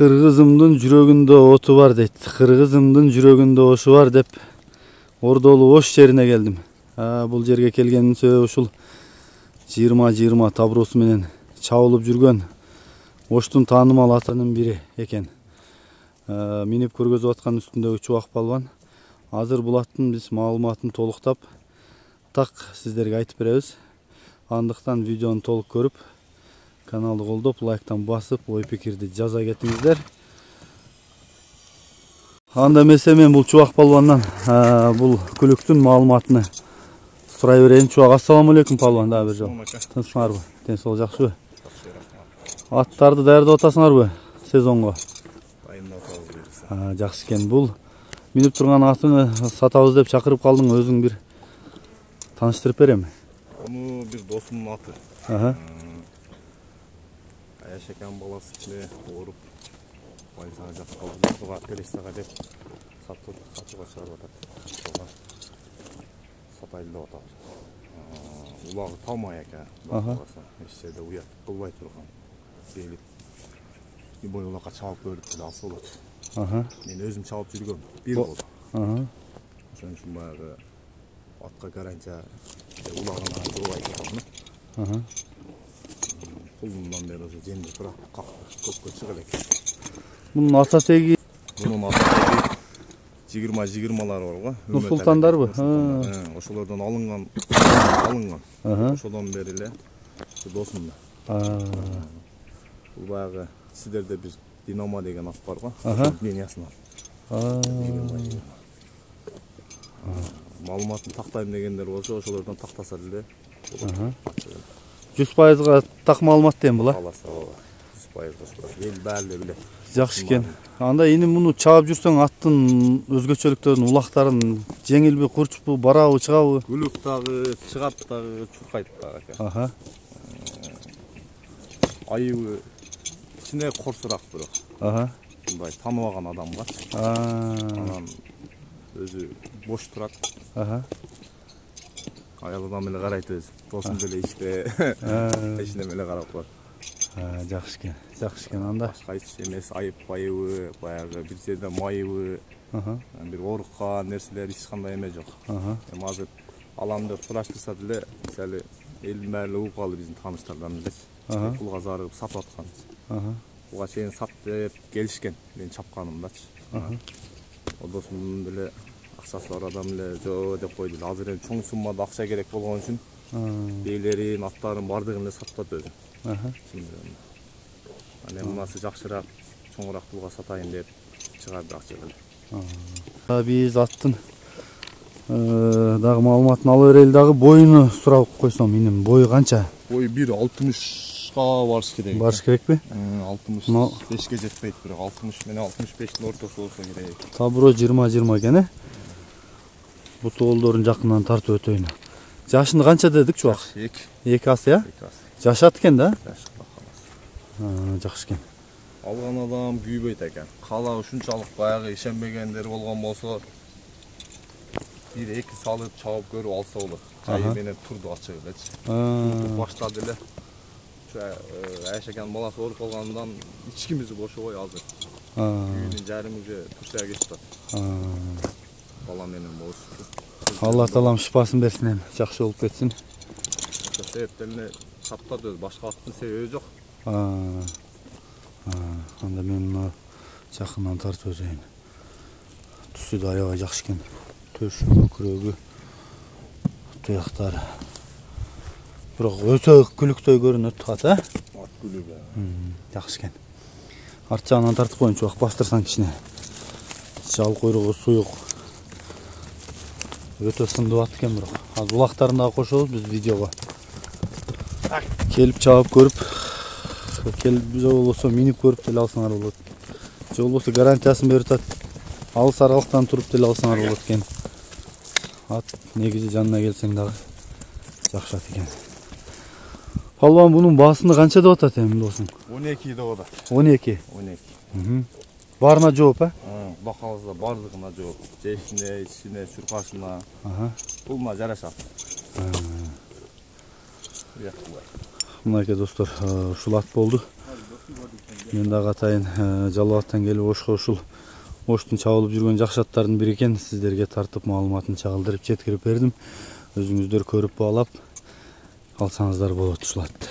Kırgızımdın жүрөгүндө otu var deyt. Kırgızımdın жүрөгүндө oşu var деп Ордолу Ош жерине келдим. Бул жерге келгенин себеби ушул 20-20 табросу менен чабылып жүргөн Оштун таанымал атанын бири экен. Минип көргөзүп аткан үстүндөгү Чубак балбан. Азыр бул аттын биз маалыматын толуктап так сиздерге айтып беребиз. Андыктан видеону толук көрүп, каналды колдоп, лайктан басып, ой пикирди жаза кетиңиздер. Анда эмесе мен бул Чубак балбандан бул күлүктүн маалыматыны сурай берейин. Чубак, ассаламу алейкум балбан. Да бир жол. Тынчсыңарбы? Ден-соолук жакшыбы? Аттарды даярдап атасыңарбы сезонго? Дайындап атабыз. Жакшы экен. Бул минип турган атыңы сатабыз деп чакырып калдың. Өзүң бир тааныштырып берем. Onu bir dostumun atı. Ayşeken balası içine doğurup Bayısana jat kaldı. Soğa Pelestaga dep satıga çıkarıp atat. Soğa sataylı atabız. Ulağı talmay eken. Hiç şeyde uyat kılbay turgan. Belip bir boy ulağa çalıp görüp de alsa olur. Men özüm çalıp жүргөм. Bir oldu. Şoň üçin bayağı atqa garantiya ulağına kılbay turgan. Kulundan beri jendi bırak köpkö çıkıp eкен. Bunun ata tegi? Bunun ata tegi 20-20'lar var go. Nur Sultandarбы? Oşolardan alıngan. Oşodan beri ele dosumda. Bu bayağı sizlerde bir Dinamo degen at var go. Liniyasına. Malumatını taktayım degenler olsa oşolardan taktasa dile. 100%га так маалымат дейм бул, Аласа, 100% ел бәрі билет. Жакшы экен. Анда эми муну чаап жүрсөң аттын өзгөчөлүктөрүн, улактарын жеңилби, курчпу, барабы, чыгабы? Күлүк дагы, чыгат дагы, чуркайт дагы. Айыбы ичине корсураак бирок. Мындай тааныбаган адамга. Анан өзү бош турат. Ayağından bile karaytız. Dostum böyle işte. Eşine bile karap var. Жақсы екен. Жақсы екен анда. Başka hiç емес ayıp bayıbı, bayağı bir жерде майыбы, bir орукка нерселер hiç кандай эме жок. Эми азыр алам деп сураштырса деле, мисалы элдин баары угуп калды биздин тааныштардан эле. Пулга зарыгып сатып атканбыз. Буга чейин сат деп келишкен, мен чапканымдачы. О досумдун деле акчасы бар адам эле жоо деп койду. Азыр эми чоң суммада акча керек болгон үчүн бийлерин, аттарын бардыгын эле сатып атат өзү. Анан мынасы жакшыраак, чоңураак пулга сатайын деп чыгарды акча деле. Биз аттын дагы маалыматын ала берели дагы. Боюну сурап койсом, менин бою канча? Бою 1.60га барыш керек. Барыш керекпи? 65ге жетпейт, бирок 60 менен 65тин ортосу болсо керек. Табро 20-20 экен, Бут оолдорун жакындан тартып өтөйүн. Жашыны канча дедик, Чубак? 2 ас, я? Жашат экен да? Жакшы экен. Алган адам күйбөйт экен. Кала ушунчалык баягы ишенбегендер болгон болсо 1-2 салып чабып көрүп алса болот. Жайы менен турду ачык элечи. Баштады эле. Айшакен баласы ооруп калгандан ичкимизи бошобой азыр. Күйүнүн жарымыгы турсага кетип атат. Бала менен болушту. Алла таалам шипасын берсин эми, жакшы болуп кетсин. Себептерине саптады өз, башка аттын себеби жок. Анда мен мына жакындан тартып өтөйүн. Түсү да аябай жакшы экен. Төшү, көкүрөгү, туяктары. Бирок өтө күлүктөй көрүнөт ат, Ат күлүгү. Жакшы экен. Арт жагынан тартып коеюн, Чубак, бастырсаң кичине. Жал куйругу суюк. Өтө сындып ат экен бирок. Азыр улактарын дагы кошобуз биз видеого. Келип чабып көрүп, же болбосо минип көрүп деле алсаңар болот. Же болбосо гарантиясын берип атат. Алыс аралыктан туруп деле алсаңар болот экен. Ат негизи жанына келсең дагы жакшы ат экен. Палбан бунун баасыны канча деп атат эми досуң? 12 деп атат. 12. Барына жооп, Бакалызда бардыгына жооп. Жешине, ичине, чуркашына. Булма жарашат. Мынакей достор, ушул ат болду. Мен дагы атайын Жалал абадтан келип Ошко ушул Оштун чабылып жүргөн жакшаттардын бири экен сиздерге тартып маалыматын чагылдырып жеткирип бердим. Өзүңүздөр көрүп баалап алсаңыздар болот ушул атты.